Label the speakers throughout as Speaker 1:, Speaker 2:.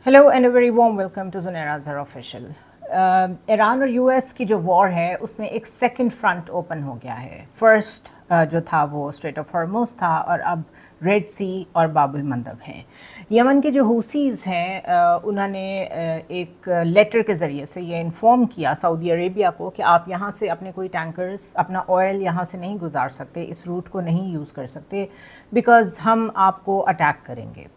Speaker 1: Hello and very warm welcome to Zunaira Zahra official. Iran और US की जो वॉर है उसमें एक सेकंड फ्रंट ओपन हो गया है। फर्स्ट जो था वो स्ट्रेट ऑफ हॉर्मुज़ था और अब रेड सी और बाबुल मंदब हैं। यमन के जो हूसीज़ हैं उन्होंने एक लेटर के ज़रिए से ये इन्फॉर्म किया सऊदी अरेबिया को कि आप यहाँ से अपने कोई टैंकर्स अपना ऑयल यहाँ से नहीं गुजार सकते, इस रूट को नहीं यूज़ कर सकते बिकॉज़ हम आपको अटैक करेंगे।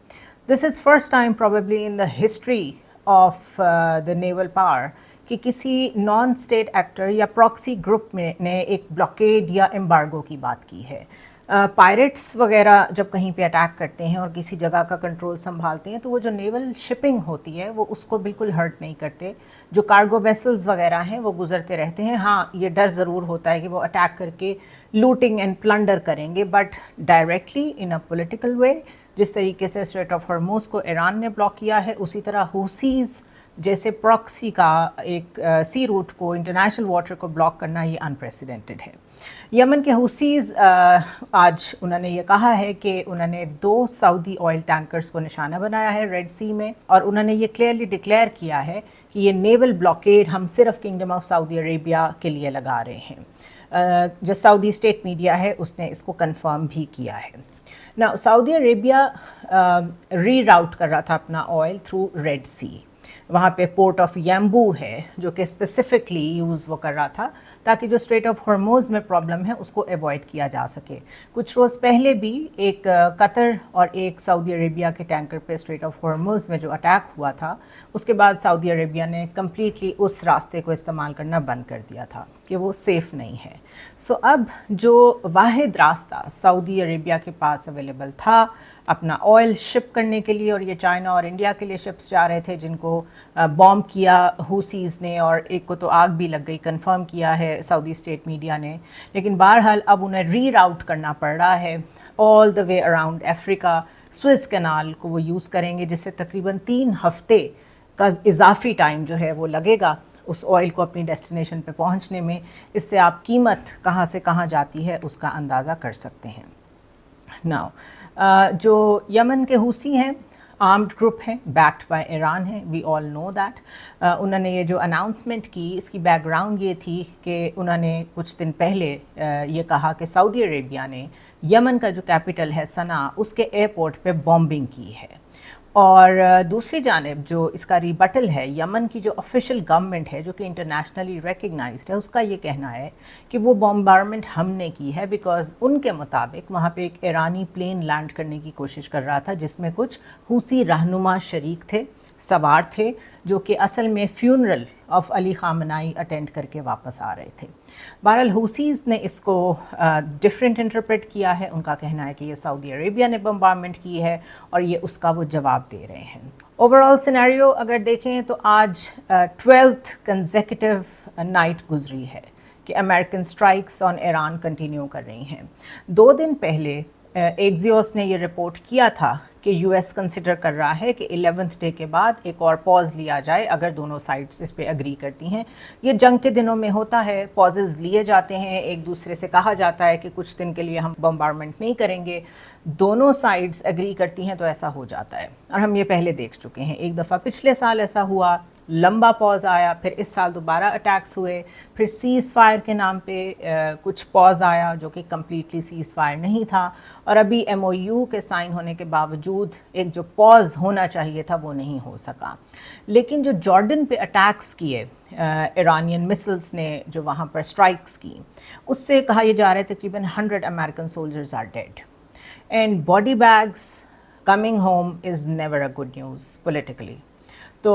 Speaker 1: This is first time probably in the history of the naval power कि किसी नॉन स्टेट एक्टर या प्रॉक्सी ग्रुप में ने एक ब्लॉकेड या एम्बार्गो की बात की है। पायरेट्स वगैरह जब कहीं पे अटैक करते हैं और किसी जगह का कंट्रोल संभालते हैं तो वो जो नेवल शिपिंग होती है वो उसको बिल्कुल हर्ट नहीं करते। जो कार्गो वेसल्स वगैरह हैं वो गुजरते रहते हैं। हाँ, ये डर ज़रूर होता है कि वो अटैक करके लूटिंग एंड प्लंडर करेंगे, but directly in a political way जिस तरीके से स्ट्रेट ऑफ हॉर्मुज़ को ईरान ने ब्लॉक किया है, उसी तरह हूसीज़ जैसे प्रॉक्सी का एक सी रूट को, इंटरनेशनल वाटर को ब्लॉक करना ये अनप्रेसिडेंटेड है। यमन के हूसीज़ आज उन्होंने ये कहा है कि उन्होंने 2 सऊदी ऑयल टैंकर्स को निशाना बनाया है रेड सी में, और उन्होंने ये क्लियरली डिक्लेयर किया है कि ये नेवल ब्लॉकेड हम सिर्फ किंगडम ऑफ सऊदी अरेबिया के लिए लगा रहे हैं। जो सऊदी स्टेट मीडिया है उसने इसको कंफर्म भी किया है। ना सऊदी अरेबिया रीराउट कर रहा था अपना ऑयल थ्रू रेड सी। वहाँ पे पोर्ट ऑफ यम्बू है जो कि स्पेसिफिकली यूज़ वो कर रहा था ताकि जो स्ट्रेट ऑफ हॉर्मुज़ में प्रॉब्लम है उसको अवॉइड किया जा सके। कुछ रोज़ पहले भी एक कतर और एक सऊदी अरेबिया के टैंकर पे स्ट्रेट ऑफ हॉर्मुज़ में जो अटैक हुआ था उसके बाद सऊदी अरेबिया ने कम्प्लीटली उस रास्ते को इस्तेमाल करना बंद कर दिया था कि वो सेफ़ नहीं है। सो अब जो वाहिद रास्ता सऊदी अरेबिया के पास अवेलेबल था अपना ऑयल शिप करने के लिए, और ये चाइना और इंडिया के लिए शिप्स जा रहे थे जिनको बॉम्ब किया हूसीज़ ने, और एक को तो आग भी लग गई, कंफर्म किया है सऊदी स्टेट मीडिया ने। लेकिन बहरहाल अब उन्हें रीराउट करना पड़ रहा है all the way around Africa. Swiss canal को वो यूज़ करेंगे जिससे तकरीबन 3 हफ्ते का इजाफी टाइम जो है वो लगेगा उस ऑयल को अपनी डेस्टिनेशन पे पहुंचने में। इससे आप कीमत कहाँ से कहाँ जाती है उसका अंदाज़ा कर सकते हैं। नाउ जो यमन के हूसी हैं आर्म्ड ग्रुप हैं, बैक्ड बाय ईरान है, वी ऑल नो दैट। उन्होंने ये जो अनाउंसमेंट की इसकी बैकग्राउंड ये थी कि उन्होंने कुछ दिन पहले ये कहा कि सऊदी अरेबिया ने यमन का जो कैपिटल है सना उसके एयरपोर्ट पे बॉम्बिंग की है। और दूसरी जानिब जो इसका रिबटल है, यमन की जो ऑफिशियल गवर्नमेंट है जो कि इंटरनेशनली रिकग्नाइज्ड है, उसका ये कहना है कि वो बॉम्बारमेंट हमने की है बिकॉज उनके मुताबिक वहाँ पे एक ईरानी प्लेन लैंड करने की कोशिश कर रहा था जिसमें कुछ हूसी रहनुमा शरीक थे, सवार थे, जो कि असल में फ्यूनरल ऑफ अली खामनाई अटेंड करके वापस आ रहे थे। बहरहाल हूसीज़ ने इसको डिफरेंट इंटरप्रेट किया है। उनका कहना है कि ये सऊदी अरेबिया ने बम्बारमेंट की है और ये उसका वो जवाब दे रहे हैं। ओवरऑल सिनेरियो अगर देखें तो आज 12th कंसेक्यूटिव नाइट गुजरी है कि American strikes on Iran continue कर रही हैं। 2 दिन पहले एक्सियोस ने ये रिपोर्ट किया था कि यूएस कंसिडर कर रहा है कि 11th डे के बाद एक और पॉज लिया जाए अगर दोनों साइड्स इस पे एग्री करती हैं। ये जंग के दिनों में होता है, पॉजेज लिए जाते हैं, एक दूसरे से कहा जाता है कि कुछ दिन के लिए हम बम्बारमेंट नहीं करेंगे। दोनों साइड्स एग्री करती हैं तो ऐसा हो जाता है, और हम ये पहले देख चुके हैं। एक दफ़ा पिछले साल ऐसा हुआ, लंबा पॉज आया, फिर इस साल दोबारा अटैक्स हुए, फिर सीज़ फायर के नाम पे कुछ पॉज आया जो कि कम्प्लीटली सीज़ फायर नहीं था, और अभी MOU के साइन होने के बावजूद एक जो पॉज होना चाहिए था वो नहीं हो सका। लेकिन जो जॉर्डन पे अटैक्स किए ईरानियन मिसाइल्स ने जो वहाँ पर स्ट्राइक्स की, उससे कहा यह जा रहा है तकरीबन 100 American soldiers are dead and body bags coming home is never a good news politically. तो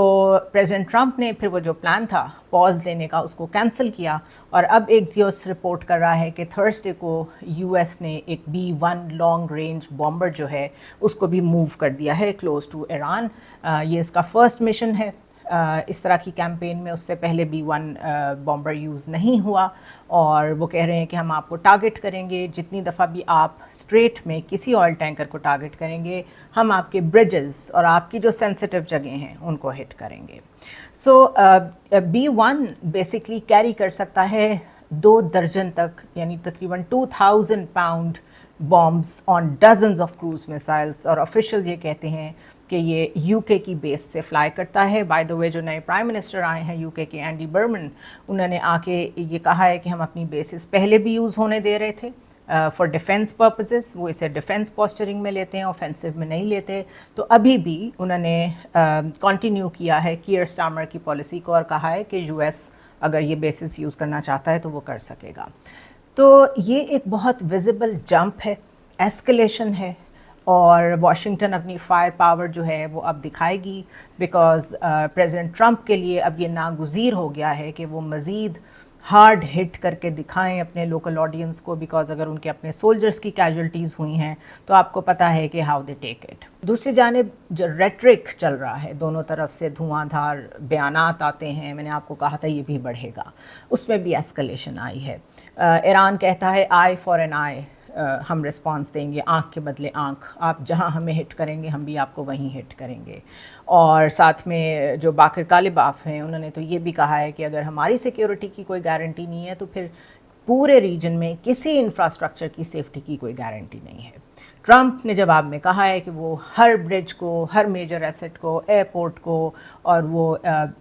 Speaker 1: प्रेसिडेंट ट्रंप ने फिर वो जो प्लान था पॉज लेने का उसको कैंसिल किया, और अब एक्सियोस रिपोर्ट कर रहा है कि थर्सडे को यूएस ने एक B-1 लॉन्ग रेंज बॉम्बर जो है उसको भी मूव कर दिया है क्लोज टू ईरान। ये इसका फर्स्ट मिशन है इस तरह की कैंपेन में। उससे पहले B-1 बॉम्बर यूज़ नहीं हुआ, और वो कह रहे हैं कि हम आपको टारगेट करेंगे, जितनी दफ़ा भी आप स्ट्रेट में किसी ऑयल टैंकर को टारगेट करेंगे हम आपके ब्रिजेस और आपकी जो सेंसिटिव जगह हैं उनको हिट करेंगे। सो B-1 बेसिकली कैरी कर सकता है 2 दर्जन तक, यानी तकरीबन 2000 pound bombs on dozens of cruise missiles, और ऑफिशियल ये कहते हैं کہ یہ UK کی بیس سے فلائی کرتا ہے. بائی دا وے جو نئے پرائم منسٹر آئے ہیں UK کے اینڈی برمن, انہوں نے آ کے یہ کہا ہے کہ ہم اپنی بیسز پہلے بھی یوز ہونے دے رہے تھے فار ڈیفینس پرپزز, وہ اسے ڈیفینس پوسچرنگ میں لیتے ہیں, آفینسو میں نہیں لیتے. تو ابھی بھی انہوں نے کنٹینیو کیا ہے کیئر سٹارمر کی پالیسی کو اور کہا ہے کہ US اگر یہ بیسز یوز کرنا چاہتا ہے تو وہ کر سکے گا. تو یہ ایک بہت ویزیبل جمپ ہے, ایسکلیشن ہے, اور واشنگٹن اپنی فائر پاور جو ہے وہ اب دکھائے گی, بیکاز پریزیڈنٹ ٹرمپ کے لیے اب یہ ناگزیر ہو گیا ہے کہ وہ مزید ہارڈ ہٹ کر کے دکھائیں اپنے لوکل آڈینس کو, بیکاز اگر ان کے اپنے سولجرز کی کیجولٹیز ہوئی ہیں تو آپ کو پتہ ہے کہ ہاؤ دے ٹیک اٹ. دوسری جانب جو ریٹرک چل رہا ہے, دونوں طرف سے دھواں دھار بیانات آتے ہیں, میں نے آپ کو کہا تھا یہ بھی بڑھے گا, اس میں بھی ایسکلیشن آئی ہے. ایران کہتا ہے آئی فار این آئی, ہم رسپانس دیں گے, آنکھ کے بدلے آنکھ, آپ جہاں ہمیں ہٹ کریں گے ہم بھی آپ کو وہیں ہٹ کریں گے. اور ساتھ میں جو باقر کالباف ہیں انہوں نے تو یہ بھی کہا ہے کہ اگر ہماری سیکیورٹی کی کوئی گارنٹی نہیں ہے تو پھر پورے ریجن میں کسی انفراسٹرکچر کی سیفٹی کی کوئی گارنٹی نہیں ہے. ٹرمپ نے جواب میں کہا ہے کہ وہ ہر برج کو, ہر میجر ایسٹ کو, ایئرپورٹ کو, اور وہ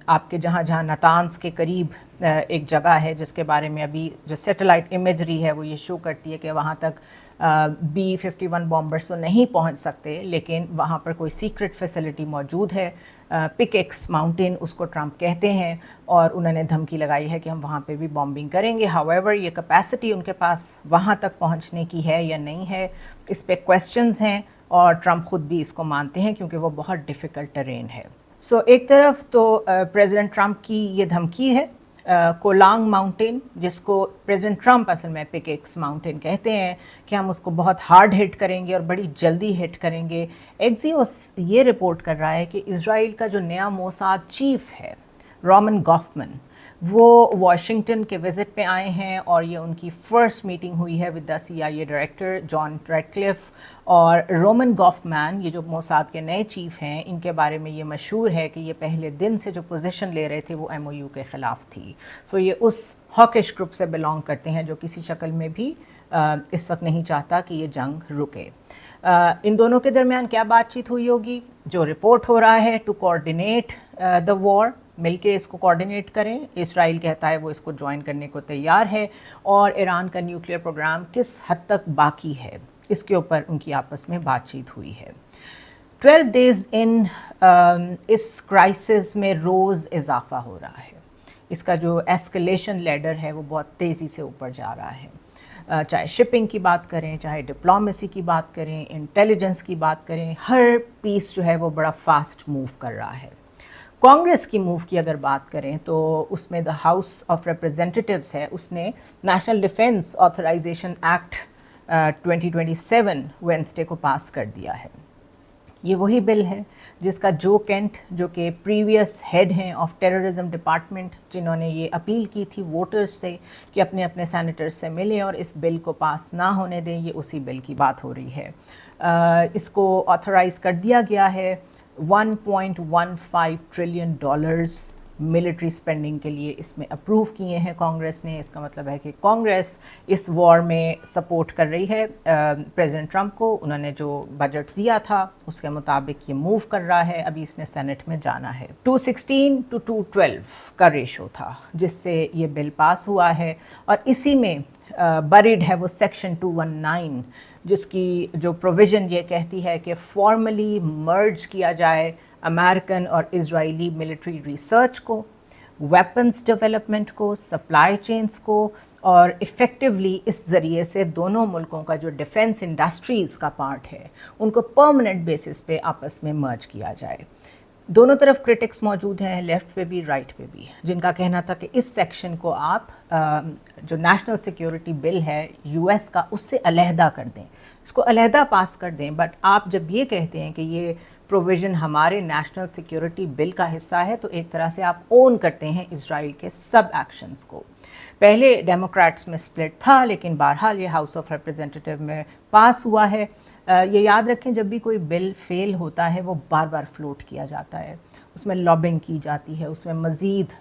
Speaker 1: آپ کے جہاں جہاں نتانز کے قریب ایک جگہ ہے جس کے بارے میں ابھی جو سیٹلائٹ امیجری ہے وہ یہ شو کرتی ہے کہ وہاں تک B-51 بامبرز تو نہیں پہنچ سکتے, لیکن وہاں پر کوئی سیکرٹ فیسلٹی موجود ہے, پک ایکس ماؤنٹین اس کو ٹرمپ کہتے ہیں, اور انہوں نے دھمکی لگائی ہے کہ ہم وہاں پہ بھی بامبنگ کریں گے. ہاؤیور یہ کیپیسٹی ان کے پاس وہاں تک پہنچنے کی ہے یا نہیں ہے, اس پہ کویسچنز ہیں, اور ٹرمپ خود بھی اس کو مانتے ہیں کیونکہ وہ بہت ڈیفیکلٹ ٹرین ہے. سو ایک طرف تو پریزیڈنٹ ٹرمپ کی یہ دھمکی ہے, کولانگ ماؤنٹین, جس کو پریزیڈنٹ ٹرمپ اصل میں پک ایکس ماؤنٹین کہتے ہیں, کہ ہم اس کو بہت ہارڈ ہٹ کریں گے اور بڑی جلدی ہٹ کریں گے. ایکزیوس یہ رپورٹ کر رہا ہے کہ اسرائیل کا جو نیا موساد چیف ہے رومن گافمن, وہ واشنگٹن کے وزٹ پہ آئے ہیں, اور یہ ان کی فرسٹ میٹنگ ہوئی ہے with the CIA director John Ratcliffe. اور رومن گافمین, یہ جو موساد کے نئے چیف ہیں, ان کے بارے میں یہ مشہور ہے کہ یہ پہلے دن سے جو پوزیشن لے رہے تھے وہ MOU کے خلاف تھی. سو یہ اس ہاکش گروپ سے بلانگ کرتے ہیں جو کسی شکل میں بھی اس وقت نہیں چاہتا کہ یہ جنگ رکے. ان دونوں کے درمیان کیا بات چیت ہوئی ہوگی؟ جو رپورٹ ہو رہا ہے ٹو کوآرڈینیٹ دا وار, مل کے اس کو کوآرڈینیٹ کریں. اسرائیل کہتا ہے وہ اس کو جوائن کرنے کو تیار ہے, اور ایران کا نیوکلیئر پروگرام کس حد تک باقی ہے اس کے اوپر ان کی آپس میں بات چیت ہوئی ہے. 12 days ان اس کرائسس میں روز اضافہ ہو رہا ہے. اس کا جو ایسکلیشن لیڈر ہے وہ بہت تیزی سے اوپر جا رہا ہے. چاہے شپنگ کی بات کریں, چاہے ڈپلومیسی کی بات کریں, انٹیلیجنس کی بات کریں, ہر پیس جو ہے وہ بڑا فاسٹ موو کر رہا ہے. کانگریس کی موو کی اگر بات کریں تو اس میں دا ہاؤس آف ریپرزینٹیٹیوز ہے, اس نے National Defense Authorization Act 2027 Wednesday کو پاس کر دیا ہے. یہ وہی بل ہے جس کا جو کینٹ, جو کہ پریویس ہیڈ ہیں آف ٹیررزم ڈپارٹمنٹ, جنہوں نے یہ اپیل کی تھی ووٹرز سے کہ اپنے اپنے سینیٹرز سے ملیں اور اس بل کو پاس نہ ہونے دیں, یہ اسی بل کی بات ہو رہی ہے. اس کو آتھرائز کر دیا گیا ہے. $1.15 ٹریلین ملٹری سپینڈنگ کے لیے اس میں اپروو کیے ہیں کانگریس نے. اس کا مطلب ہے کہ کانگریس اس وار میں سپورٹ کر رہی ہے پریزیڈنٹ ٹرمپ کو. انہوں نے جو بجٹ دیا تھا اس کے مطابق یہ موو کر رہا ہے. ابھی اس نے سینٹ میں جانا ہے. 216 to 212 کا ریشو تھا جس سے یہ بل پاس ہوا ہے, اور اسی میں بریڈ ہے وہ سیکشن 219 جس کی جو پروویژن یہ کہتی ہے کہ فارملی مرج کیا جائے امریکن اور اسرائیلی ملٹری ریسرچ کو, ویپنز ڈیولپمنٹ کو, سپلائی چینز کو, اور ایفیکٹولی اس ذریعے سے دونوں ملکوں کا جو ڈیفنس انڈسٹریز کا پارٹ ہے ان کو پرماننٹ بیسس پہ آپس میں مرج کیا جائے. دونوں طرف کرٹکس موجود ہیں, لیفٹ پہ بھی رائٹ پہ بھی, جن کا کہنا تھا کہ اس سیکشن کو آپ جو نیشنل سیکیورٹی بل ہے US کا اس سے علیحدہ کر دیں, اس کو علیحدہ پاس کر دیں. بٹ آپ جب یہ کہتے ہیں کہ یہ پروویژن ہمارے نیشنل سیکیورٹی بل کا حصہ ہے تو ایک طرح سے آپ اون کرتے ہیں اسرائیل کے سب ایکشنز کو. پہلے ڈیموکریٹس میں سپلٹ تھا, لیکن بہرحال یہ ہاؤس آف ریپرزینٹیٹیو میں پاس ہوا ہے. یہ یاد رکھیں جب بھی کوئی بل فیل ہوتا ہے وہ بار بار فلوٹ کیا جاتا ہے, اس میں لابنگ کی جاتی ہے, اس میں مزید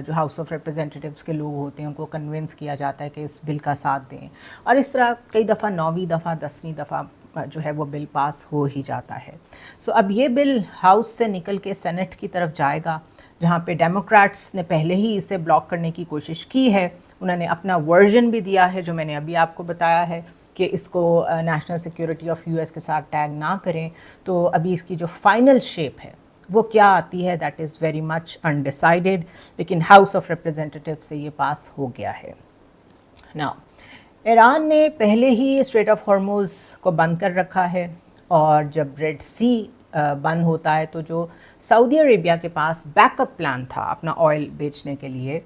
Speaker 1: جو ہاؤس آف ریپرزینٹیٹیوز کے لوگ ہوتے ہیں ان کو کنونس کیا جاتا ہے کہ اس بل کا ساتھ دیں, اور اس طرح کئی دفعہ 9ویں دفعہ 10ویں دفعہ जो है वो बिल पास हो ही जाता है. सो अब ये बिल हाउस से निकल के सेनेट की तरफ जाएगा, जहाँ पे डेमोक्रेट्स ने पहले ही इसे ब्लॉक करने की कोशिश की है. उन्होंने अपना वर्जन भी दिया है जो मैंने अभी आपको बताया है कि इसको नेशनल सिक्योरिटी ऑफ यूएस के साथ टैग ना करें. तो अभी इसकी जो फाइनल शेप है वो क्या आती है that is very much undecided, लेकिन हाउस ऑफ रिप्रेजेंटेटिव से ये पास हो गया है. नाउ ईरान ने पहले ही स्ट्रेट ऑफ हॉर्मुज़ को बंद कर रखा है, और जब रेड सी बंद होता है तो जो सऊदी अरेबिया के पास बैकअप प्लान था अपना ऑयल बेचने के लिए,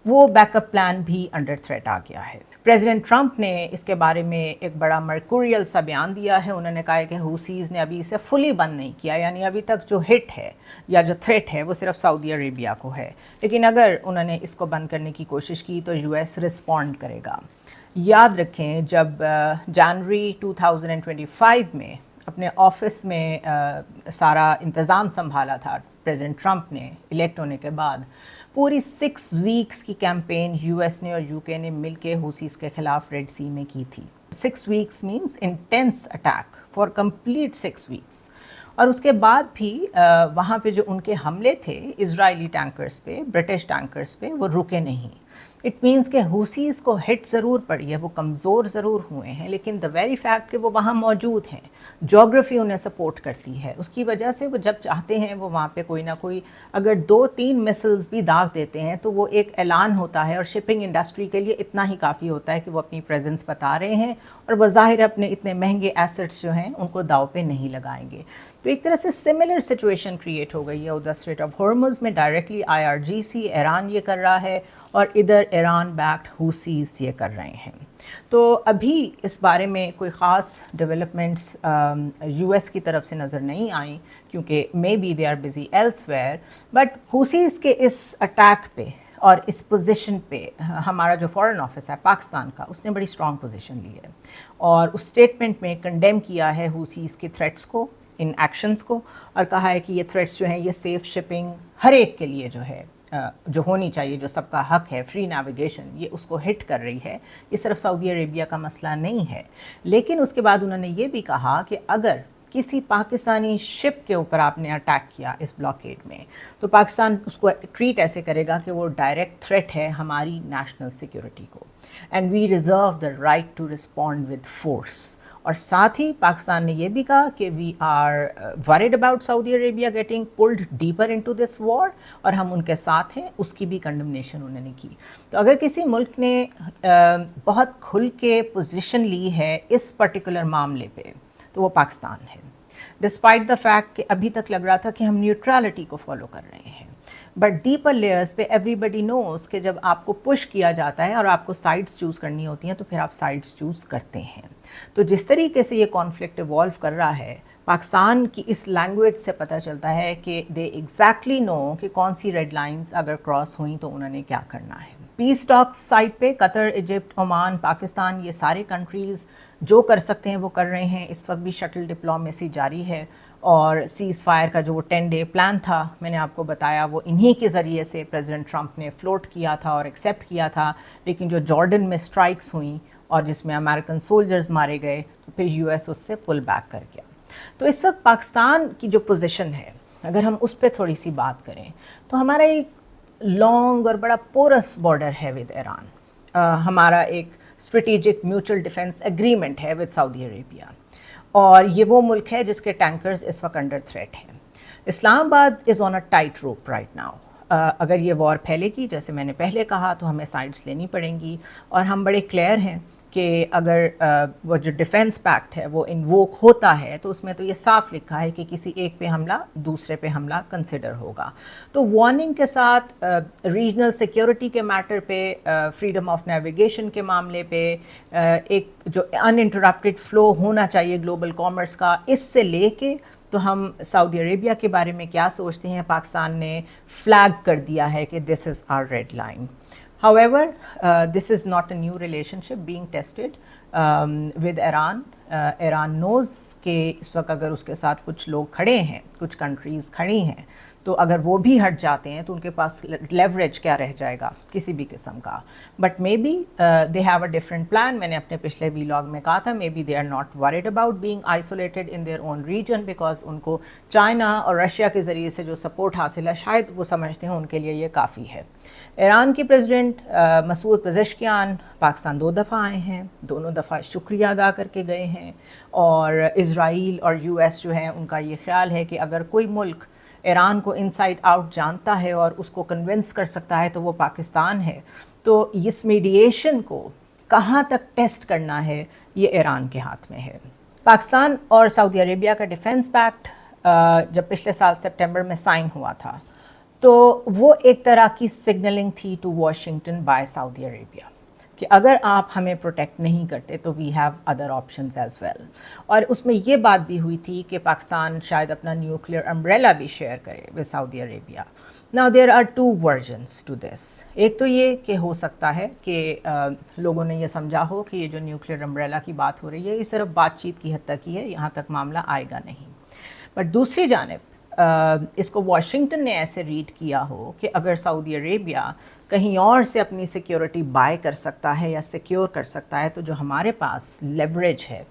Speaker 1: वो बैकअप प्लान भी अंडर थ्रेट आ गया है. प्रेसिडेंट ट्रंप ने इसके बारे में एक बड़ा मर्कुरियल सा बयान दिया है. उन्होंने कहा है कि हुसीज़ ने अभी इसे फुली बंद नहीं किया, यानी अभी तक जो हिट है या जो थ्रेट है वो सिर्फ सऊदी अरेबिया को है, लेकिन अगर उन्होंने इसको बंद करने की कोशिश की तो यूएस रिस्पॉन्ड करेगा. याद रखें जब जनवरी 2025 में अपने ऑफिस में सारा इंतज़ाम संभाला था प्रेसिडेंट ट्रंप ने इलेक्ट होने के बाद, पूरी 6 वीक्स की कैंपेन यूएस ने और यूके ने मिलके हुसीज़ के खिलाफ रेड सी में की थी. 6 weeks means intense attack for complete 6 weeks. और उसके बाद भी वहाँ पे जो उनके हमले थे इजरायली टैंकर्स पे, ब्रिटिश टैंकर्स पे, वो रुके नहीं. इट मीन्स कि हुसीज़ को हिट ज़रूर पड़ी है, वो कमज़ोर ज़रूर हुए हैं, लेकिन द वेरी फैक्ट कि वो वहाँ मौजूद हैं, जोग्राफ़ी उन्हें सपोर्ट करती है, उसकी वजह से वो जब चाहते हैं वो वहाँ पे कोई ना कोई अगर 2-3 मिसाइल्स भी दाग देते हैं तो वो एक ऐलान होता है, और शिपिंग इंडस्ट्री के लिए इतना ही काफ़ी होता है कि वो अपनी प्रेजेंस बता रहे हैं, और वो ज़ाहिर अपने इतने महंगे एसेट्स जो हैं उनको दाव पे नहीं लगाएंगे. तो एक तरह से सिमिलर सिचुएशन क्रिएट हो गई है उधर स्ट्रेट ऑफ हॉर्मुज़ में. डायरेक्टली IRGC ईरान ये कर रहा है, और इधर ईरान बैक्ड हुसीज़ ये कर रहे हैं. तो अभी इस बारे में कोई ख़ास डेवलपमेंट्स यूएस की तरफ से नज़र नहीं आई, क्योंकि maybe they are busy elsewhere. But Houthis के इस अटैक पे और इस पोजीशन पे हमारा जो फॉरेन ऑफिस है पाकिस्तान का, उसने बड़ी स्ट्रॉन्ग पोजीशन ली है, और उस स्टेटमेंट में कंडेम किया है हुसीज़ के थ्रेट्स को, इन एक्शंस को, और कहा है कि ये थ्रेट्स जो हैं ये सेफ़ शिपिंग हर एक के लिए जो है जो होनी चाहिए, जो सबका हक है, फ्री नेविगेशन, ये उसको हिट कर रही है. ये सिर्फ सऊदी अरेबिया का मसला नहीं है. लेकिन उसके बाद उन्होंने ये भी कहा कि अगर किसी पाकिस्तानी शिप के ऊपर आपने अटैक किया इस ब्लॉकेड में, तो पाकिस्तान उसको ट्रीट ऐसे करेगा कि वो डायरेक्ट थ्रेट है हमारी नेशनल सिक्योरिटी को, and we reserve the right to respond with force. और साथ ही पाकिस्तान ने यह भी कहा कि we are worried about Saudi Arabia getting pulled deeper into this war, और हम उनके साथ हैं, उसकी भी कंडमनेशन उन्होंने की. तो अगर किसी मुल्क ने बहुत खुल के पोजीशन ली है इस पर्टिकुलर मामले पे, तो वो पाकिस्तान है. डिस्पाइट द फैक्ट कि अभी तक लग रहा था कि हम न्यूट्रलिटी को फॉलो कर रहे हैं, बट डीपर लेयर्स पे एवरीबडी नोज कि जब आपको पुश किया जाता है और आपको साइड्स चूज़ करनी होती हैं तो फिर आप साइड्स चूज़ करते हैं. तो जिस तरीके से ये कॉन्फ्लिक्ट इवॉल्व कर रहा है, पाकिस्तान की इस लैंग्वेज से पता चलता है कि दे एग्जैक्टली नो कि कौन सी रेड लाइंस अगर क्रॉस हुई तो उन्होंने क्या करना है. पीस टॉक्स साइड पे कतर, इजिप्ट, ओमान, पाकिस्तान, ये सारे कंट्रीज़ जो कर सकते हैं वो कर रहे हैं. इस वक्त भी शटल डिप्लोमेसी जारी है, और सीज़ फायर का जो वो 10-day प्लान था मैंने आपको बताया, वो इन्हीं के ज़रिए से प्रेसिडेंट ट्रंप ने फ्लोट किया था और एक्सेप्ट किया था. लेकिन जो जॉर्डन में स्ट्राइक्स हुई और जिसमें अमेरिकन सोल्जर्स मारे गए, तो फिर यूएस उससे पुल बैक कर गया. तो इस वक्त पाकिस्तान की जो पोजीशन है, अगर हम उस पर थोड़ी सी बात करें, तो हमारा एक लॉन्ग और बड़ा पोरस बॉर्डर है विद ईरान. हमारा एक स्ट्रेटेजिक म्यूचुअल डिफेंस एग्रीमेंट है विद सऊदी अरेबिया, और ये वो मुल्क है जिसके टैंकर्स इस वक्त अंडर थ्रेट हैं. Islamabad is on a tight rope right now. अगर ये वॉर फैलेगी, जैसे मैंने पहले कहा, तो हमें साइड्स लेनी पड़ेंगी, और हम बड़े क्लियर हैं कि अगर वो जो डिफेंस पैक्ट है वो इन्वोक होता है तो उसमें तो ये साफ लिखा है कि किसी एक पे हमला दूसरे पे हमला कंसिडर होगा. तो वार्निंग के साथ रीजनल सिक्योरिटी के मैटर पे, फ्रीडम ऑफ नेविगेशन के मामले पे, एक जो अनइंटरप्टेड फ्लो होना चाहिए ग्लोबल कॉमर्स का, इससे लेके तो हम सऊदी अरेबिया के बारे में क्या सोचते हैं, पाकिस्तान ने फ्लैग कर दिया है कि this is our red line. However, this is not a new relationship being tested with Iran. Iran knows कि इस वक्त अगर उसके साथ कुछ लोग खड़े हैं, कुछ कंट्रीज़ खड़ी हैं, تو اگر وہ بھی ہٹ جاتے ہیں تو ان کے پاس لیوریج کیا رہ جائے گا کسی بھی قسم کا. But maybe they have a different plan. میں نے اپنے پچھلے ویلاگ میں کہا تھا maybe they are not worried about being isolated in their own region because ان کو چائنا اور رشیا کے ذریعے سے جو سپورٹ حاصل ہے شاید وہ سمجھتے ہیں ان کے لیے یہ کافی ہے. ایران کی پریزیڈنٹ مسعود پزشکیان پاکستان 2 دفعہ آئے ہیں, دونوں دفعہ شکریہ ادا کر کے گئے ہیں, اور اسرائیل اور یو ایس جو ہے ان کا یہ خیال ہے کہ اگر کوئی ملک ایران کو انسائڈ آؤٹ جانتا ہے اور اس کو کنونس کر سکتا ہے تو وہ پاکستان ہے. تو اس میڈیشن کو کہاں تک ٹیسٹ کرنا ہے یہ ایران کے ہاتھ میں ہے. پاکستان اور سعودی عربیہ کا ڈیفنس پیکٹ جب پچھلے سال سپٹمبر میں سائن ہوا تھا تو وہ ایک طرح کی سگنلنگ تھی to Washington by Saudi Arabia کہ اگر آپ ہمیں پروٹیکٹ نہیں کرتے تو we have other options as well. اور اس میں یہ بات بھی ہوئی تھی کہ پاکستان شاید اپنا نیوکلیئر امبریلا بھی شیئر کرے with Saudi Arabia. Now there are 2 versions to this. ایک تو یہ کہ ہو سکتا ہے کہ لوگوں نے یہ سمجھا ہو کہ یہ جو نیوکلیئر امبریلا کی بات ہو رہی ہے یہ صرف بات چیت کی حد تک ہی ہے, یہاں تک معاملہ آئے گا نہیں. بٹ دوسری جانب اس کو واشنگٹن نے ایسے ریڈ کیا ہو کہ اگر سعودی عربیہ کہیں اور سے اپنی سیکیورٹی بائی کر سکتا ہے یا سیکیور کر سکتا ہے تو جو ہمارے پاس لیوریج ہے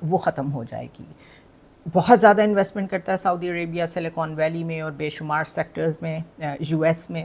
Speaker 1: وہ ختم ہو جائے گی. بہت زیادہ انویسٹمنٹ کرتا ہے سعودی عربیہ سلیکان ویلی میں اور بے شمار سیکٹرز میں یو ایس میں.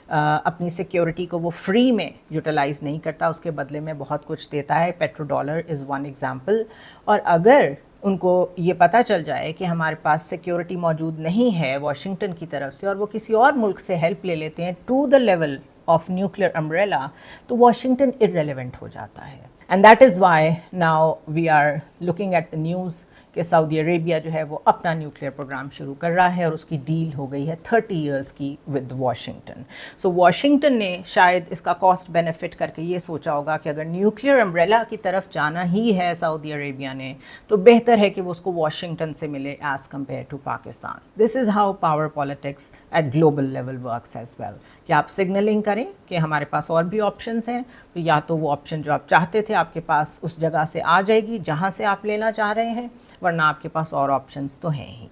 Speaker 1: اپنی سیکیورٹی کو وہ فری میں یوٹیلائز نہیں کرتا, اس کے بدلے میں بہت کچھ دیتا ہے. Petro dollar is one example. اور اگر ان کو یہ پتہ چل جائے کہ ہمارے پاس سیکیورٹی موجود نہیں ہے واشنگٹن کی طرف سے اور وہ کسی اور ملک سے ہیلپ لے لیتے ہیں to the level of nuclear umbrella تو واشنگٹن irrelevant ہو جاتا ہے. And that is why now we are looking at the news کہ سعودی عربیہ جو ہے وہ اپنا نیوکلیئر پروگرام شروع کر رہا ہے اور اس کی ڈیل ہو گئی ہے 30 ایئرس کی ود واشنگٹن. سو واشنگٹن نے شاید اس کا کاسٹ بینیفٹ کر کے یہ سوچا ہوگا کہ اگر نیوکلیئر امبریلا کی طرف جانا ہی ہے سعودی عربیہ نے تو بہتر ہے کہ وہ اس کو واشنگٹن سے ملے as compared to Pakistan. This is how power politics at global level works as well کہ آپ سگنلنگ کریں کہ ہمارے پاس اور بھی آپشنس ہیں, تو یا تو وہ آپشن جو آپ چاہتے تھے آپ کے پاس اس جگہ سے آ جائے گی جہاں سے آپ لینا چاہ رہے ہیں, ورنہ آپ کے پاس اور آپشنس تو ہیں ہی.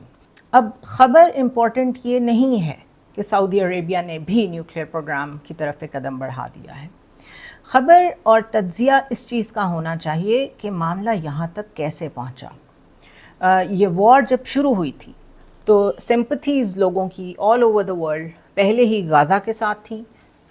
Speaker 1: اب خبر امپورٹنٹ یہ نہیں ہے کہ سعودی عربیہ نے بھی نیوکلیئر پروگرام کی طرف ایک قدم بڑھا دیا ہے. خبر اور تجزیہ اس چیز کا ہونا چاہیے کہ معاملہ یہاں تک کیسے پہنچا. یہ وار جب شروع ہوئی تھی تو سمپتھیز لوگوں کی آل اوور دا ورلڈ پہلے ہی غازہ کے ساتھ تھیں,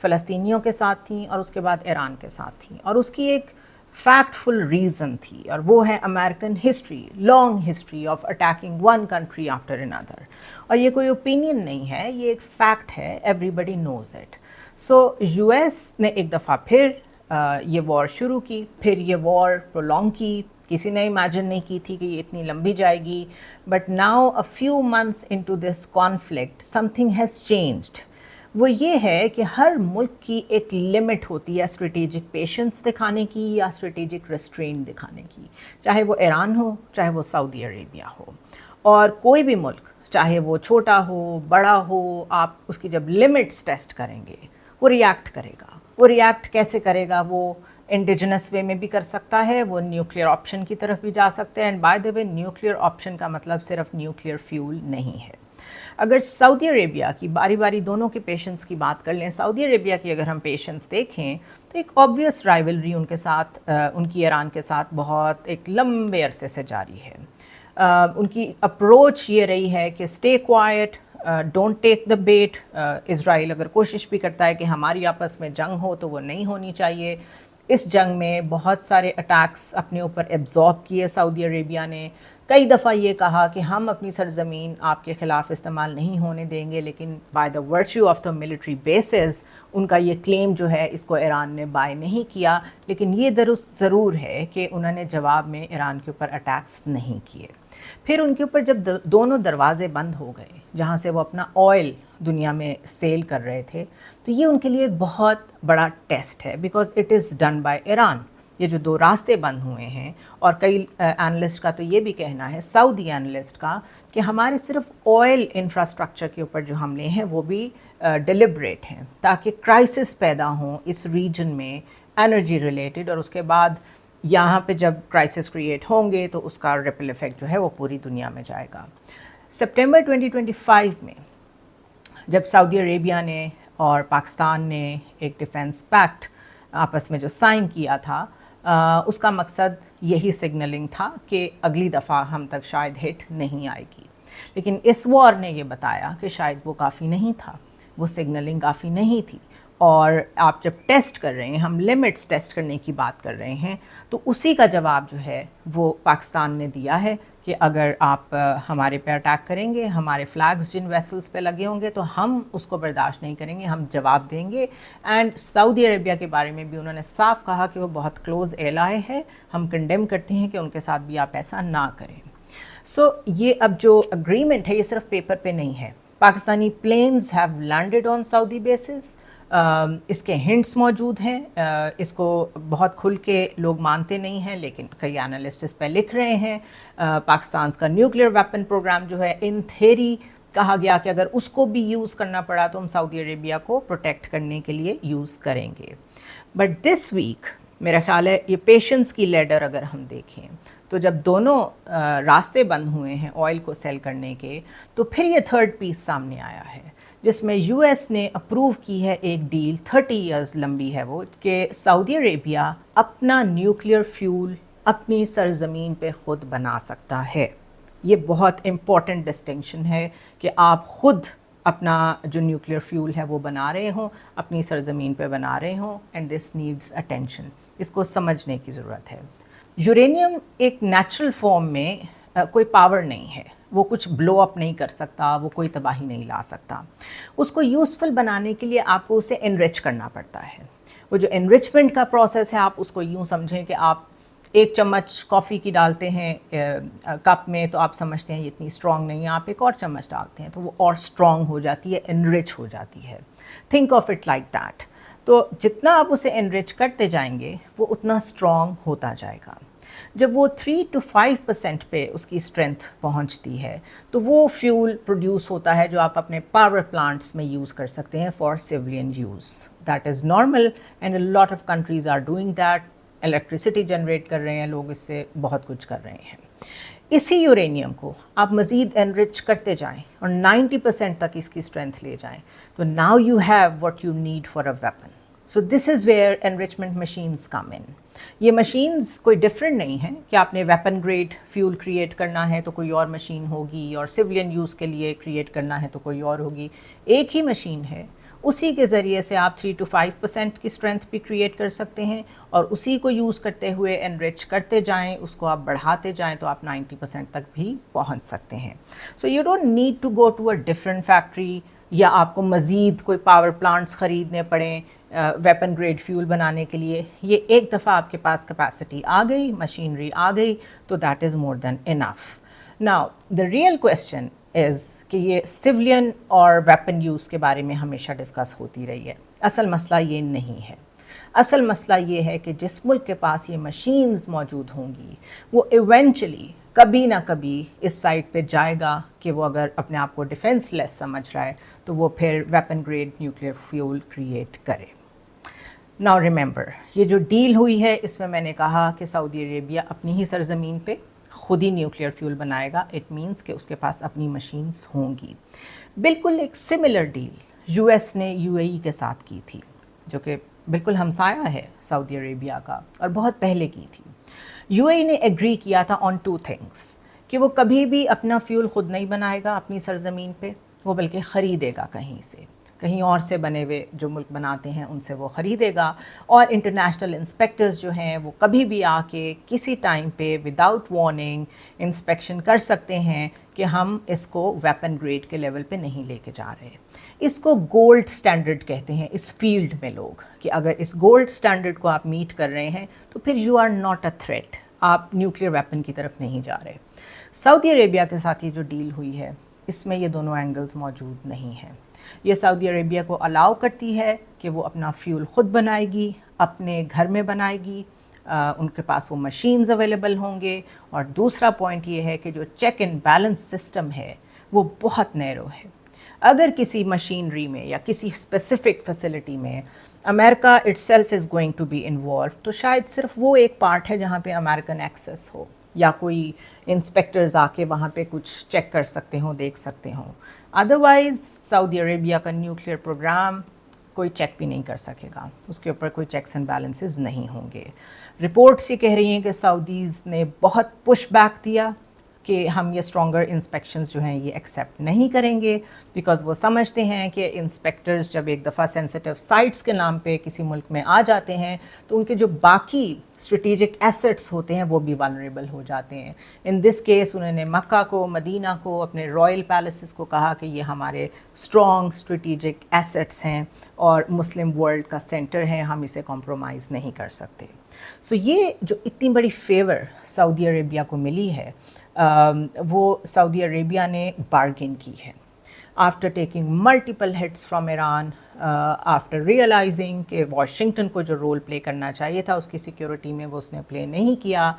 Speaker 1: فلسطینیوں کے ساتھ تھیں اور اس کے بعد ایران کے ساتھ تھیں. اور اس کی ایک فیکٹ فل ریزن تھی اور وہ ہے American history, long history of attacking one country after another. اور یہ کوئی اوپینین نہیں ہے, یہ ایک فیکٹ ہے, everybody knows it. So U S نے ایک دفعہ پھر یہ وار شروع کی, پھر یہ وار پرولونگ کی. کسی نے امیجن نہیں کی تھی کہ یہ اتنی لمبی جائے گی. But now a few months into this conflict some thing has changed. وہ یہ ہے کہ ہر ملک کی ایک لمٹ ہوتی ہے اسٹریٹیجک پیشنس دکھانے کی یا اسٹریٹیجک ریسٹرین دکھانے کی, چاہے وہ ایران ہو چاہے وہ سعودی عربیہ ہو. اور کوئی بھی ملک چاہے وہ چھوٹا ہو بڑا ہو, آپ اس کی جب لمٹس ٹیسٹ کریں گے وہ ریئیکٹ کرے گا. وہ ریئیکٹ کیسے کرے گا؟ وہ انڈیجنس وے میں بھی کر سکتا ہے, وہ نیوکلیئر آپشن کی طرف بھی جا سکتے ہیں. And by the way nuclear option کا مطلب صرف نیوکلیئر فیول نہیں ہے. اگر سعودی عربیہ کی باری باری دونوں کے پیشنس کی بات کر لیں, سعودی عربیہ کی اگر ہم پیشنس دیکھیں تو ایک آبویس رائیولری ان کے ساتھ, ان کی ایران کے ساتھ بہت ایک لمبے عرصے سے جاری ہے. ان کی اپروچ یہ رہی ہے کہ stay quiet, don't take the bait. Israel اگر کوشش بھی کرتا ہے کہ ہماری آپس میں جنگ ہو تو وہ نہیں ہونی چاہیے. اس جنگ میں بہت سارے اٹیکس اپنے اوپر ایبزارب کیے سعودی عربیہ نے. کئی دفعہ یہ کہا کہ ہم اپنی سرزمین آپ کے خلاف استعمال نہیں ہونے دیں گے, لیکن by the virtue of the military bases ان کا یہ کلیم جو ہے اس کو ایران نے بائی نہیں کیا. لیکن یہ درست ضرور ہے کہ انہوں نے جواب میں ایران کے اوپر اٹیکس نہیں کیے. پھر ان کے اوپر جب دونوں دروازے بند ہو گئے جہاں سے وہ اپنا آئل دنیا میں سیل کر رہے تھے, تو یہ ان کے لیے ایک بہت بڑا ٹیسٹ ہے, because it is done by Iran. یہ جو 2 راستے بند ہوئے ہیں, اور کئی اینالسٹ کا تو یہ بھی کہنا ہے, سعودی اینالسٹ کا, کہ ہمارے صرف آئل انفراسٹرکچر کے اوپر جو حملے ہیں وہ بھی ڈیلیبریٹ ہیں تاکہ کرائسس پیدا ہوں اس ریجن میں انرجی ریلیٹڈ, اور اس کے بعد یہاں پہ جب کرائسس کریٹ ہوں گے تو اس کا ریپل ایفیکٹ جو ہے وہ پوری دنیا میں جائے گا. سپٹمبر 2025 میں जब सऊदी अरेबिया ने और पाकिस्तान ने एक डिफेंस पैक्ट आपस में जो साइन किया था, उसका मकसद यही सिग्नलिंग था कि अगली दफ़ा हम तक शायद हिट नहीं आएगी। लेकिन इस वॉर ने ये बताया कि शायद वो काफ़ी नहीं था, वो सिग्नलिंग काफ़ी नहीं थी। और आप जब टेस्ट कर रहे हैं, हम लिमिट्स टेस्ट करने की बात कर रहे हैं, तो उसी का जवाब जो है वो पाकिस्तान ने दिया है कि अगर आप हमारे पे अटैक करेंगे, हमारे फ्लैग्स जिन वेसल्स पे लगे होंगे, तो हम उसको बर्दाश्त नहीं करेंगे, हम जवाब देंगे। एंड सऊदी अरेबिया के बारे में भी उन्होंने साफ कहा कि वो बहुत क्लोज एलाय है, हम कंडेम करते हैं कि उनके साथ भी आप ऐसा ना करें। सो ये अब जो अग्रीमेंट है ये सिर्फ पेपर पे नहीं है। Pakistani planes have landed on Saudi bases, इसके हिंट्स मौजूद हैं, इसको बहुत खुल के लोग मानते नहीं हैं, लेकिन कई एनालिस्ट इस पर लिख रहे हैं। पाकिस्तान का न्यूक्लियर वेपन प्रोग्राम जो है, इन थेरी कहा गया कि अगर उसको भी यूज़ करना पड़ा तो हम सऊदी अरेबिया को प्रोटेक्ट करने के लिए यूज़ करेंगे। बट दिस वीक मेरा ख्याल है ये पेशेंस की लेडर अगर हम देखें तो जब दोनों रास्ते बंद हुए हैं ऑयल को सेल करने के, तो फिर ये थर्ड पीस सामने आया है जिसमें यूएस ने अप्रूव की है एक डील, 30 इयर्स लंबी है वो, कि सऊदी अरेबिया अपना न्यूक्लियर फ्यूल अपनी सरजमीन पे ख़ुद बना सकता है। ये बहुत इम्पॉर्टेंट डिस्टिंक्शन है कि आप ख़ुद अपना जो न्यूक्लियर फ्यूल है वो बना रहे हों, अपनी सरजमीन पे बना रहे हों, एंड दिस नीड्स अटेंशन। इसको समझने की ज़रूरत है। यूरेनियम एक नेचुरल फॉर्म में कोई पावर नहीं है, वो कुछ ब्लो अप नहीं कर सकता, वो कोई तबाही नहीं ला सकता। उसको यूज़फुल बनाने के लिए आपको उसे एनरिच करना पड़ता है। वो जो एनरिचमेंट का प्रोसेस है, आप उसको यूँ समझें कि आप 1 चम्मच कॉफ़ी की डालते हैं कप में, तो आप समझते हैं ये इतनी स्ट्रॉन्ग नहीं है, आप एक और चम्मच डालते हैं तो वो और स्ट्रॉन्ग हो जाती है, एनरिच हो जाती है। Think of it like that. तो जितना आप उसे एनरिच करते जाएंगे वो उतना स्ट्रॉन्ग होता जाएगा। जब वो 3 to 5% पे उसकी स्ट्रेंथ पहुंचती है तो वो फ्यूल प्रोड्यूस होता है जो आप अपने पावर प्लांट्स में यूज़ कर सकते हैं for civilian use. That is normal and a lot of countries are doing that. Electricity generate कर रहे हैं लोग, इससे बहुत कुछ कर रहे हैं। इसी यूरेनियम को आप मज़ीद एनरिच करते जाएं और 90% तक इसकी स्ट्रेंथ ले जाएं, तो now you have what you need for a weapon. So this is where enrichment machines come in. ये मशीन्स कोई डिफरेंट नहीं है कि आपने वेपन ग्रेड फ्यूल क्रिएट करना है तो कोई और मशीन होगी, और सिविलियन यूज़ के लिए क्रिएट करना है तो कोई और होगी। एक ही मशीन है, उसी के ज़रिए से आप 3 to 5% की स्ट्रेंथ भी क्रिएट कर सकते हैं और उसी को यूज़ करते हुए एनरिच करते जाएं, उसको आप बढ़ाते जाएं तो आप 90% तक भी पहुंच सकते हैं। So you don't need to go to a different factory या आपको मज़ीद कोई पावर प्लांट्स ख़रीदने पड़ें वेपन ग्रेड फ्यूल बनाने के लिए। ये एक दफ़ा आपके पास कैपेसिटी आ गई, मशीनरी आ गई, तो that is more than enough. Now the real question is कि ये सिविलियन और वेपन यूज़ के बारे में हमेशा डिस्कस होती रही है। असल मसला ये नहीं है। असल मसला ये है कि जिस मुल्क के पास ये मशीन्स मौजूद होंगी वो इवेंचुअली कभी ना कभी इस साइड पे जाएगा कि वो अगर अपने आप को डिफेंसलेस समझ रहा है तो वो फिर weapon grade nuclear fuel create करे। नाउ रिमेंबर, ये जो डील हुई है इसमें मैंने कहा कि सऊदी अरेबिया अपनी ही सरजमीन पे खुद ही न्यूक्लियर फ्यूल बनाएगा। इट मीन्स कि उसके पास अपनी मशीन्स होंगी। बिल्कुल एक सिमिलर डील यूएस ने यूएई के साथ की थी, जो कि बिल्कुल हमसाया है सऊदी अरेबिया का, और बहुत पहले की थी। यूएई ने एग्री किया था ऑन 2 थिंग्स कि वो कभी भी अपना फ्यूल ख़ुद नहीं बनाएगा अपनी सरजमीन पे, वो बल्कि ख़रीदेगा कहीं से, कहीं और से बने हुए जो मुल्क बनाते हैं उनसे वो ख़रीदेगा। और इंटरनेशनल इंस्पेक्टर्स जो हैं वो कभी भी आके किसी टाइम पे विदाउट वार्निंग इंस्पेक्शन कर सकते हैं कि हम इसको वेपन ग्रेड के लेवल पे नहीं लेके जा रहे। इसको गोल्ड स्टैंडर्ड कहते हैं इस फील्ड में लोग, कि अगर इस गोल्ड स्टैंडर्ड को आप मीट कर रहे हैं तो फिर you are not a threat, आप न्यूक्लियर वेपन की तरफ नहीं जा रहे। सऊदी अरेबिया के साथ ये जो डील हुई है इसमें ये दोनों एंगल्स मौजूद नहीं हैं। ये सऊदी अरेबिया को अलाउ करती है कि वो अपना फ्यूल ख़ुद बनाएगी, अपने घर में बनाएगी, उनके पास वो मशीन्स अवेलेबल होंगे। और दूसरा पॉइंट ये है कि जो चेक एंड बैलेंस सिस्टम है वो बहुत नैरो है। अगर किसी मशीनरी में या किसी स्पेसिफिक फैसिलिटी में America itself is going to be involve, तो शायद सिर्फ वो एक पार्ट है जहाँ पे अमेरिकन एक्सेस हो या कोई इंस्पेक्टर्स आके वहाँ पे कुछ चेक कर सकते हों, देख सकते हों। अदरवाइज सऊदी अरेबिया का न्यूक्लियर प्रोग्राम कोई चेक भी नहीं कर सकेगा, उसके ऊपर कोई चेक्स एंड बैलेंसेस नहीं होंगे। रिपोर्ट्स ये कह रही हैं कि सऊदीज़ ने बहुत पुश बैक दिया कि हम ये स्ट्रॉन्गर इंस्पेक्शंस जो हैं ये एक्सेप्ट नहीं करेंगे, बिकॉज़ वो समझते हैं कि इंस्पेक्टर्स जब एक दफ़ा सेंसिटिव साइट्स के नाम पे किसी मुल्क में आ जाते हैं तो उनके जो बाकी स्ट्रेटेजिक एसेट्स होते हैं वो भी वल्नरेबल हो जाते हैं। इन दिस केस उन्होंने मक्का को, मदीना को, अपने रॉयल पैलेसेस को कहा कि ये हमारे स्ट्रॉन्ग स्ट्रेटेजिक एसेट्स हैं और मुस्लिम वर्ल्ड का सेंटर है, हम इसे कॉम्प्रोमाइज़ नहीं कर सकते। सो ये जो इतनी बड़ी फेवर सऊदी अरेबिया को मिली है वो सऊदी अरेबिया ने बार्गेन की है after taking multiple hits from Iran, after realising कि वाशिंगटन को जो रोल प्ले करना चाहिए था उसकी सिक्योरिटी में वो उसने प्ले नहीं किया।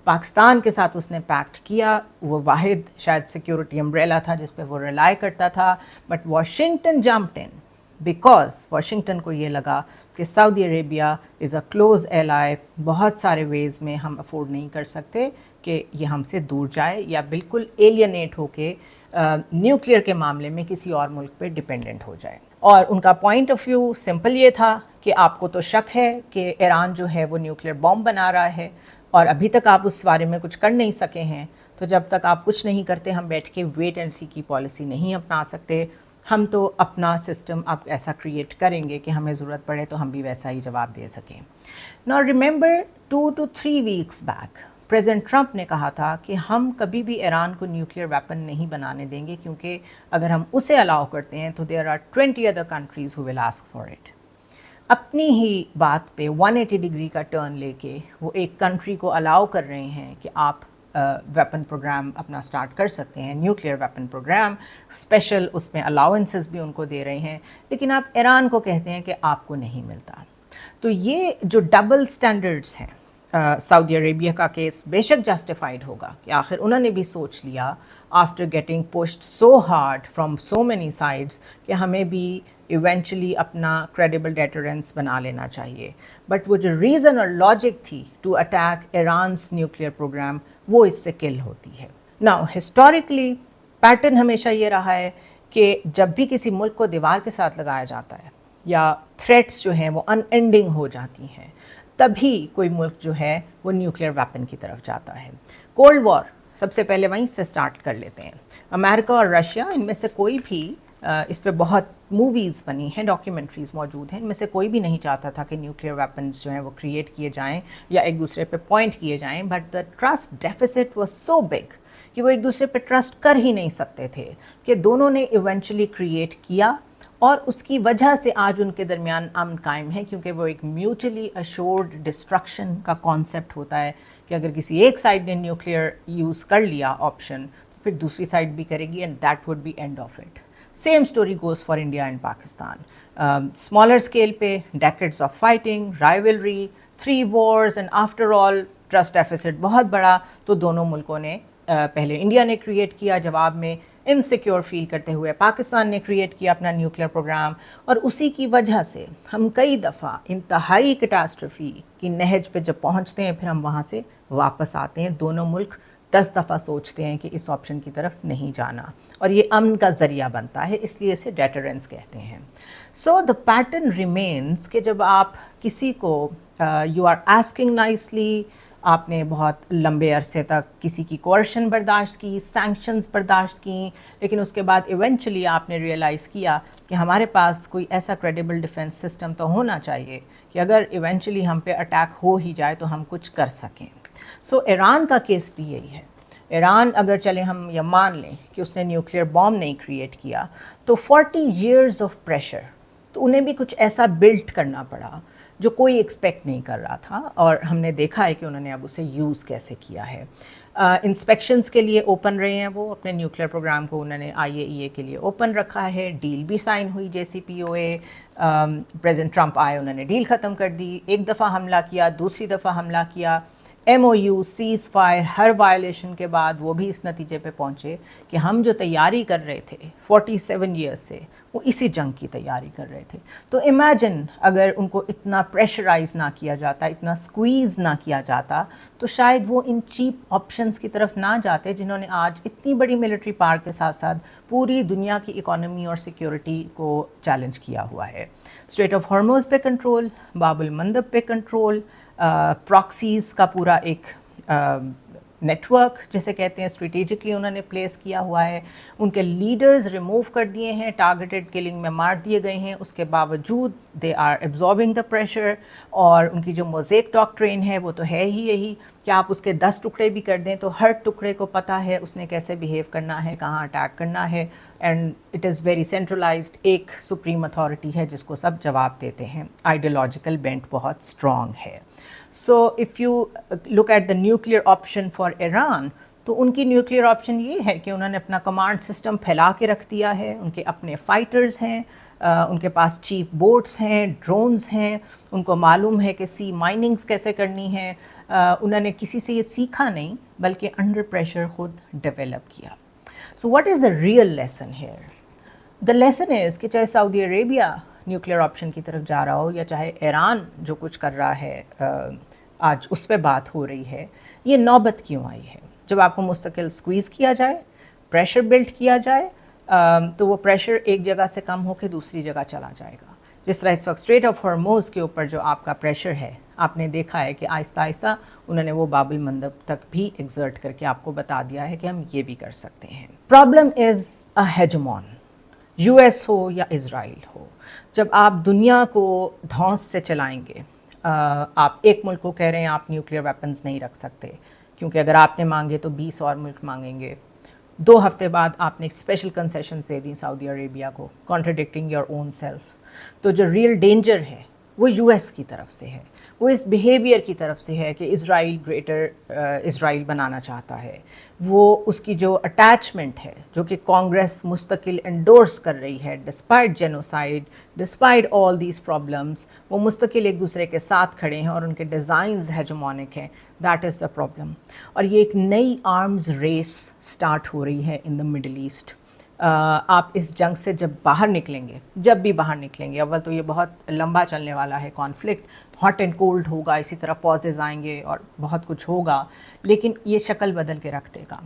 Speaker 1: पाकिस्तान के साथ उसने पैक्ट किया, वो वाहिद शायद सिक्योरिटी अम्ब्रेला था जिस पे वो रिलाई करता था, but Washington jumped in because Washington को ये लगा कि Saudi Arabia is a close ally, बहुत सारे वेज़ में हम अफोर्ड नहीं कर सकते कि ये हमसे दूर जाए या बिल्कुल एलियनेट होके न्यूक्लियर के मामले में किसी और मुल्क पे डिपेंडेंट हो जाए। और उनका पॉइंट ऑफ व्यू सिंपल ये था कि आपको तो शक है कि ईरान जो है वो न्यूक्लियर बॉम्ब बना रहा है और अभी तक आप उस बारे में कुछ कर नहीं सके हैं, तो जब तक आप कुछ नहीं करते हम बैठ के वेट एंड सी की पॉलिसी नहीं अपना सकते, हम तो अपना सिस्टम अब ऐसा क्रिएट करेंगे कि हमें ज़रूरत पड़े तो हम भी वैसा ही जवाब दे सकें। Now remember 2 to 3 weeks back president Trump ने कहा था कि हम कभी भी ईरान को न्यूक्लियर वेपन नहीं बनाने देंगे, क्योंकि अगर हम उसे अलाउ करते हैं तो there are 20 other countries who will ask for it. अपनी ही बात पे 180 डिग्री का टर्न लेके वो एक कंट्री को अलाउ कर रहे हैं कि आप वेपन प्रोग्राम अपना स्टार्ट कर सकते हैं, न्यूक्लियर वेपन प्रोग्राम, स्पेशल उसमें अलाउंसेस भी उनको दे रहे हैं, लेकिन आप ईरान को कहते हैं कि आपको नहीं मिलता। तो ये जो डबल स्टैंडर्ड्स हैं, सऊदी अरेबिया का केस बेशक जस्टिफाइड होगा कि आखिर उन्होंने भी सोच लिया after getting pushed so hard from so many sides कि हमें भी इवेंचुअली अपना क्रेडिबल डेटरेंस बना लेना चाहिए, बट वो जो रीज़न और लॉजिक थी to attack Iran's nuclear programme वो इससे किल होती है। नाउ हिस्टोरिकली पैटर्न हमेशा ये रहा है कि जब भी किसी मुल्क को दीवार के साथ लगाया जाता है या थ्रेट्स जो हैं वो अनएंडिंग हो जाती हैं, तभी कोई मुल्क जो है वो न्यूक्लियर वेपन की तरफ जाता है। कोल्ड वॉर सबसे पहले वहीं से स्टार्ट कर लेते हैं। अमेरिका और रशिया, इनमें से कोई भी इस पे बहुत मूवीज़ बनी हैं, डॉक्यूमेंट्रीज़ मौजूद हैं, इनमें से कोई भी नहीं चाहता था कि न्यूक्लियर वेपन्स जो हैं वो क्रिएट किए जाएं या एक दूसरे पे पॉइंट किए जाएं, but the trust deficit was so big कि वो एक दूसरे पे ट्रस्ट कर ही नहीं सकते थे कि दोनों ने इवेंचुअली क्रिएट किया, और उसकी वजह से आज उनके दरमियान अमन कायम है, क्योंकि वो एक म्यूचुअली अश्योर्ड डिस्ट्रक्शन का कॉन्सेप्ट होता है कि अगर किसी एक साइड ने न्यूक्लियर यूज़ कर लिया ऑप्शन, तो फिर दूसरी साइड भी करेगी and that would be end of it. Same story goes for India and Pakistan. Smaller scale पे decades of fighting, rivalry, 3 wars and after all trust deficit बहुत बड़ा, तो दोनों मुल्कों ने पहले इंडिया ने क्रिएट किया, जवाब में इनसिक्योर फील करते हुए पाकिस्तान ने क्रिएट किया अपना न्यूक्लियर प्रोग्राम, और उसी की वजह से हम कई दफ़ा इंतहाई कैटास्ट्रफी की नहज पे जब पहुंचते हैं फिर हम वहाँ से वापस आते हैं। दोनों मुल्क 10 दफ़ा सोचते हैं कि इस ऑप्शन की तरफ नहीं जाना, और ये अमन का ज़रिया बनता है, इसलिए इसे डेटरेंस कहते हैं। सो द पैटर्न रिमेन्स कि जब आप किसी को यू आर आस्किंग नाइसली, आपने बहुत लंबे अरसे तक किसी की कोर्शन बर्दाश्त की, सैंक्शंस बर्दाश्त की, लेकिन उसके बाद इवेंचुअली आपने रियलाइज़ किया कि हमारे पास कोई ऐसा क्रेडिबल डिफेंस सिस्टम तो होना चाहिए कि अगर इवेंचुअली हम पे अटैक हो ही जाए तो हम कुछ कर सकें। सो ईरान का केस भी यही है। ईरान अगर चले हम या मान लें कि उसने न्यूक्लियर बॉम्ब नहीं क्रिएट किया, तो 40 years ऑफ प्रेशर, तो उन्हें भी कुछ ऐसा बिल्ट करना पड़ा जो कोई एक्सपेक्ट नहीं कर रहा था, और हमने देखा है कि उन्होंने अब उसे यूज़ कैसे किया है। इंस्पेक्शंस के लिए ओपन रहे हैं वो, अपने न्यूक्लियर प्रोग्राम को उन्होंने IAEA के लिए ओपन रखा है, डील भी साइन हुई JCPOA, प्रेसिडेंट ट्रंप आए, उन्होंने डील ख़त्म कर दी, एक दफ़ा हमला किया, दूसरी दफ़ा हमला किया, MOU, सीज़ फायर, हर वायलेशन के बाद वो भी इस नतीजे पे पहुँचे कि हम जो तैयारी कर रहे थे 47 ईयर्स से, वो इसी जंग की तैयारी कर रहे थे। तो इमेजिन अगर उनको इतना प्रेशराइज ना किया जाता, इतना स्क्वीज़ ना किया जाता, तो शायद वो इन चीप ऑप्शंस की तरफ ना जाते जिन्होंने आज इतनी बड़ी मिलिट्री पावर के साथ साथ पूरी दुनिया की इकोनॉमी और सिक्योरिटी को चैलेंज किया हुआ है। स्ट्रेट ऑफ हॉर्मोज पे कंट्रोल, बाब अल मंदब पे कंट्रोल, प्रॉक्सीज़ का पूरा एक नेटवर्क जिसे कहते हैं स्ट्रेटेजिकली उन्होंने प्लेस किया हुआ है। उनके लीडर्स रिमूव कर दिए हैं, टारगेटेड किलिंग में मार दिए गए हैं, उसके बावजूद they are absorbing the pressure. और उनकी जो मोज़ेक डॉक्ट्रिन है वो तो है ही यही कि आप उसके 10 टुकड़े भी कर दें तो हर टुकड़े को पता है उसने कैसे बिहेव करना है, कहाँ अटैक करना है, and it is very centralised. एक सुप्रीम अथॉरिटी है जिसको सब जवाब देते हैं। आइडियोलॉजिकल बेंट बहुत स्ट्रॉन्ग है। So if you look at the nuclear option for Iran, तो उनकी न्यूक्लियर ऑप्शन ये है कि उन्होंने अपना कमांड सिस्टम फैला के रख दिया है, उनके अपने फाइटर्स हैं, उनके पास चीप बोट्स हैं, ड्रोन्स हैं, उनको मालूम है कि सी माइनिंग्स कैसे करनी है। उन्होंने किसी से ये सीखा नहीं बल्कि अंडर प्रेशर खुद डेवलप किया। So what is the real lesson here? The lesson is कि चाहे सऊदी अरेबिया न्यूक्लियर ऑप्शन की तरफ जा रहा हो या चाहे ईरान जो कुछ कर रहा है, आज उस पर बात हो रही है, ये नौबत क्यों आई है? जब आपको मुस्तकिल स्क्वीज़ किया जाए, प्रेशर बिल्ड किया जाए, तो वो प्रेशर एक जगह से कम होकर दूसरी जगह चला जाएगा। जिस तरह इस वक्त स्ट्रेट ऑफ हॉर्मोज के ऊपर जो आपका प्रेशर है, आपने देखा है कि आहिस्ता आहिस्ता उन्होंने वो बाब अल मंदब तक भी एग्जर्ट करके आपको बता दिया है कि हम ये भी कर सकते हैं। प्रॉब्लम इज़ अ हेजमॉन, US हो या इज़राइल हो। जब आप दुनिया को धौंस से चलाएंगे, आप एक मुल्क को कह रहे हैं आप न्यूक्लियर वेपन्स नहीं रख सकते क्योंकि अगर आपने मांगे तो 20 और मुल्क मांगेंगे। 2 हफ्ते बाद आपने स्पेशल कंसेशन दे दी सऊदी अरेबिया को, कॉन्ट्रडिक्टिंग योर ओन सेल्फ। तो जो रियल डेंजर है वो US की तरफ से है, वो इस बिहेवियर की तरफ से है कि इज़राइल ग्रेटर इज़राइल बनाना चाहता है। वो उसकी जो अटैचमेंट है जो कि कांग्रेस मुस्तकिल एंडोर्स कर रही है, despite genocide, despite all these problems, वो मुस्तकिल एक दूसरे के साथ खड़े हैं और उनके डिज़ाइंस हेजमोनिक हैं। That is the problem. और ये एक नई आर्म्स रेस स्टार्ट हो रही है इन द मिडल ईस्ट। आप इस जंग से जब बाहर निकलेंगे, जब भी बाहर निकलेंगे, अव्वल तो ये बहुत लंबा चलने वाला है कॉन्फ्लिक्ट, हॉट एंड कोल्ड होगा, इसी तरह पॉजेज आएंगे और बहुत कुछ होगा, लेकिन ये शक्ल बदल के रख देगा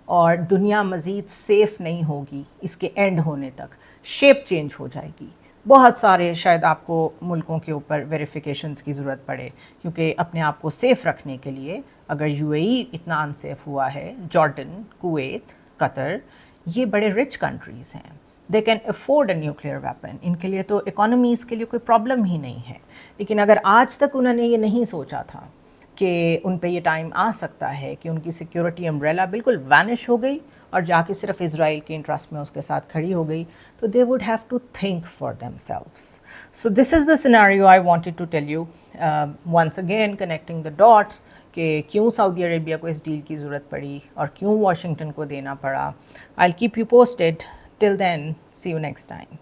Speaker 1: और दुनिया मज़ीद सेफ़ नहीं होगी। इसके एंड होने तक शेप चेंज हो जाएगी। बहुत सारे शायद आपको मुल्कों के ऊपर वेरिफिकेशंस की ज़रूरत पड़े क्योंकि अपने आप को सेफ़ रखने के लिए, अगर UAE इतना अनसेफ हुआ है, जॉर्डन, कुवैत, कतर, ये बड़े रिच कंट्रीज़ हैं, they can afford a nuclear weapon, इनके लिए तो इकोनॉमीज़ के लिए कोई प्रॉब्लम ही नहीं है। लेकिन अगर आज तक उन्होंने ये नहीं सोचा था कि उन पे ये टाइम आ सकता है कि उनकी सिक्योरिटी अम्ब्रेला बिल्कुल वैनिश हो गई और जाके सिर्फ इज़राइल के इंटरेस्ट में उसके साथ खड़ी हो गई, तो they would have to think for themselves. So this is the scenario I wanted to tell you, once again connecting the dots कि क्यों सऊदी अरेबिया को इस डील की ज़रूरत पड़ी और क्यों वाशिंगटन को देना पड़ा। I will keep you posted. Till then, see you next time.